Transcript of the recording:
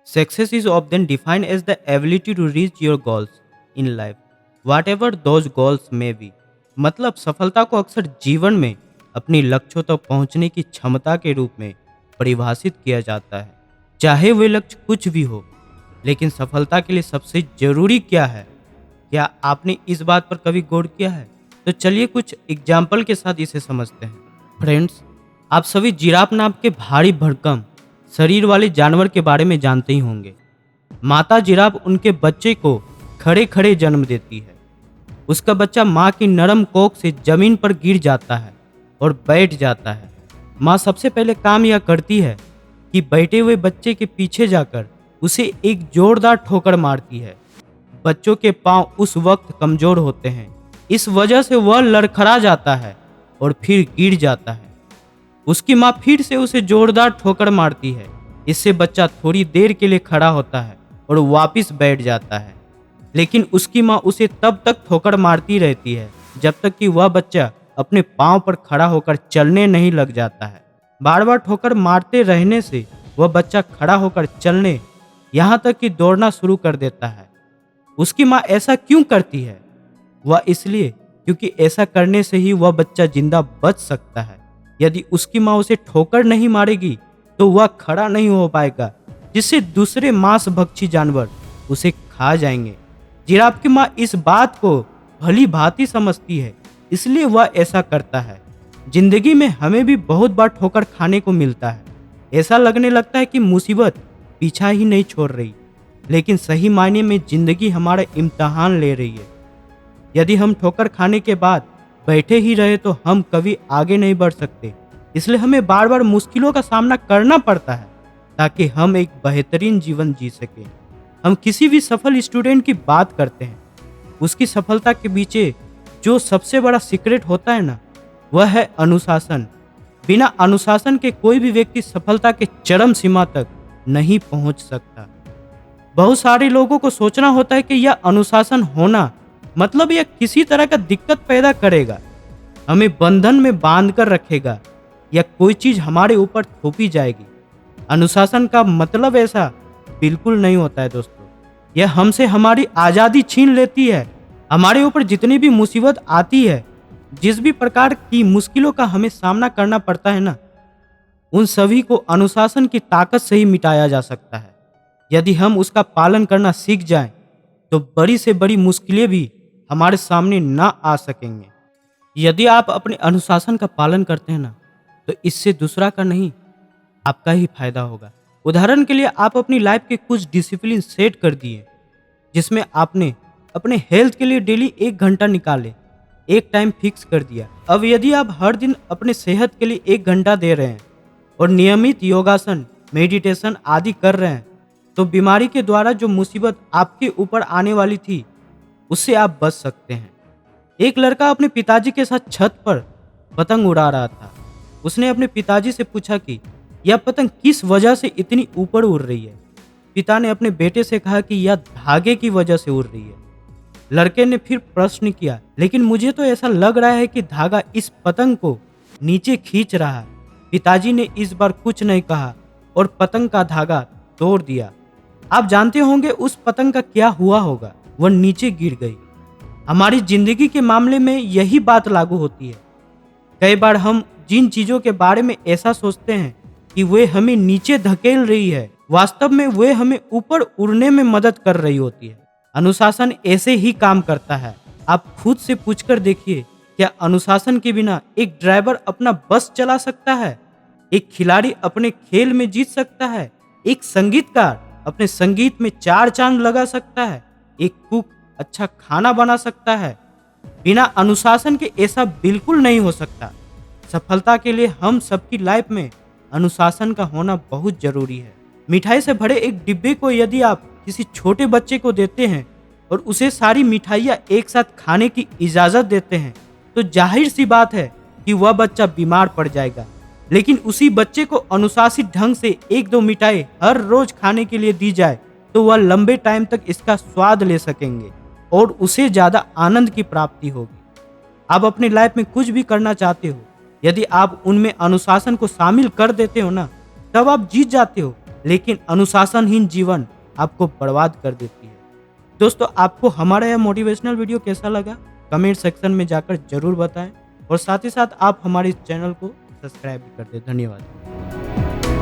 Success is often defined as the ability to reach your goals in life, whatever those goals may be. मतलब सफलता को अक्सर जीवन में अपनी लक्ष्यों तक पहुंचने की क्षमता के रूप में परिभाषित किया जाता है, चाहे वे लक्ष्य कुछ भी हो। लेकिन सफलता के लिए सबसे जरूरी क्या है? क्या आपने इस बात पर कभी गौर किया है? तो चलिए कुछ एग्जाम्पल के साथ इसे समझते हैं। फ्रेंड्स, आप सभी जिराफ नाम के भारी भरकम शरीर वाले जानवर के बारे में जानते ही होंगे। माता जिराफ उनके बच्चे को खड़े खड़े जन्म देती है। उसका बच्चा माँ की नरम कोख से जमीन पर गिर जाता है और बैठ जाता है। माँ सबसे पहले काम यह करती है कि बैठे हुए बच्चे के पीछे जाकर उसे एक जोरदार ठोकर मारती है। बच्चों के पांव उस वक्त कमजोर होते हैं, इस वजह से वह लड़खड़ा जाता है और फिर गिर जाता है। उसकी माँ फिर से उसे जोरदार ठोकर मारती है। इससे बच्चा थोड़ी देर के लिए खड़ा होता है और वापस बैठ जाता है। लेकिन उसकी माँ उसे तब तक ठोकर मारती रहती है जब तक कि वह बच्चा अपने पाँव पर खड़ा होकर चलने नहीं लग जाता है। बार बार ठोकर मारते रहने से वह बच्चा खड़ा होकर चलने यहाँ तक कि दौड़ना शुरू कर देता है। उसकी माँ ऐसा क्यों करती है? वह इसलिए क्योंकि ऐसा करने से ही वह बच्चा जिंदा बच सकता है। यदि उसकी माँ उसे ठोकर नहीं मारेगी तो वह खड़ा नहीं हो पाएगा, जिससे दूसरे मांस भक्षी जानवर उसे खा जाएंगे। जिराफ की माँ इस बात को भली भांति समझती है, इसलिए वह ऐसा करता है। जिंदगी में हमें भी बहुत बार ठोकर खाने को मिलता है। ऐसा लगने लगता है कि मुसीबत पीछा ही नहीं छोड़ रही, लेकिन सही मायने में जिंदगी हमारा इम्तहान ले रही है। यदि हम ठोकर खाने के बाद बैठे ही रहे तो हम कभी आगे नहीं बढ़ सकते। इसलिए हमें बार बार मुश्किलों का सामना करना पड़ता है ताकि हम एक बेहतरीन जीवन जी सकें। हम किसी भी सफल स्टूडेंट की बात करते हैं, उसकी सफलता के पीछे जो सबसे बड़ा सीक्रेट होता है ना, वह है अनुशासन। बिना अनुशासन के कोई भी व्यक्ति सफलता के चरम सीमा तक नहीं पहुंच सकता। बहुत सारे लोगों को सोचना होता है कि यह अनुशासन होना मतलब यह किसी तरह का दिक्कत पैदा करेगा, हमें बंधन में बांध कर रखेगा या कोई चीज हमारे ऊपर थोपी जाएगी। अनुशासन का मतलब ऐसा बिल्कुल नहीं होता है दोस्तों। यह हमसे हमारी आज़ादी छीन लेती है। हमारे ऊपर जितनी भी मुसीबत आती है, जिस भी प्रकार की मुश्किलों का हमें सामना करना पड़ता है ना, उन सभी को अनुशासन की ताकत से ही मिटाया जा सकता है। यदि हम उसका पालन करना सीख जाएं, तो बड़ी से बड़ी मुश्किलें भी हमारे सामने ना आ सकेंगे। यदि आप अपने अनुशासन का पालन करते हैं ना, तो इससे दूसरा का नहीं, आपका ही फायदा होगा। उदाहरण के लिए आप अपनी लाइफ के कुछ डिसिप्लिन सेट कर दिए, जिसमें आपने अपने हेल्थ के लिए डेली 1 घंटा निकाले, एक टाइम फिक्स कर दिया। अब यदि आप हर दिन अपने सेहत के लिए 1 घंटा दे रहे हैं और नियमित योगासन, मेडिटेशन आदि कर रहे हैं, तो बीमारी के द्वारा जो मुसीबत आपके ऊपर आने वाली थी, उससे आप बच सकते हैं। एक लड़का अपने पिताजी के साथ छत पर पतंग उड़ा रहा था। उसने अपने पिताजी से पूछा कि यह पतंग किस वजह से इतनी ऊपर उड़ रही है। पिता ने अपने बेटे से कहा कि यह धागे की वजह से उड़ रही है। लड़के ने फिर प्रश्न किया, लेकिन मुझे तो ऐसा लग रहा है कि धागा इस पतंग को नीचे खींच रहा है। पिताजी ने इस बार कुछ नहीं कहा और पतंग का धागा तोड़ दिया। आप जानते होंगे उस पतंग का क्या हुआ होगा, वह नीचे गिर गई। हमारी जिंदगी के मामले में यही बात लागू होती है। कई बार हम जिन चीजों के बारे में ऐसा सोचते हैं कि वे हमें नीचे धकेल रही है, वास्तव में वे हमें ऊपर उड़ने में मदद कर रही होती है। अनुशासन ऐसे ही काम करता है। आप खुद से पूछकर देखिए, क्या अनुशासन के बिना एक ड्राइवर अपना बस चला सकता है? एक खिलाड़ी अपने खेल में जीत सकता है? एक संगीतकार अपने संगीत में 4 चांद लगा सकता है? एक कुक अच्छा खाना बना सकता है? बिना अनुशासन के ऐसा बिल्कुल नहीं हो सकता। सफलता के लिए हम सबकी लाइफ में अनुशासन का होना बहुत जरूरी है। मिठाई से भरे एक डिब्बे को यदि आप किसी छोटे बच्चे को देते हैं और उसे सारी मिठाइयाँ एक साथ खाने की इजाज़त देते हैं, तो जाहिर सी बात है कि वह बच्चा बीमार पड़ जाएगा। लेकिन उसी बच्चे को अनुशासित ढंग से 1-2 मिठाई हर रोज खाने के लिए दी जाए, तो वह लंबे टाइम तक इसका स्वाद ले सकेंगे और उसे ज़्यादा आनंद की प्राप्ति होगी। आप अपनी लाइफ में कुछ भी करना चाहते हो, यदि आप उनमें अनुशासन को शामिल कर देते हो ना, तब आप जीत जाते हो। लेकिन अनुशासनहीन जीवन आपको बर्बाद कर देती है। दोस्तों, आपको हमारा यह मोटिवेशनल वीडियो कैसा लगा? कमेंट सेक्शन में जाकर जरूर बताएं और साथ ही साथ आप हमारे इस चैनल को सब्सक्राइब भी कर दें। धन्यवाद।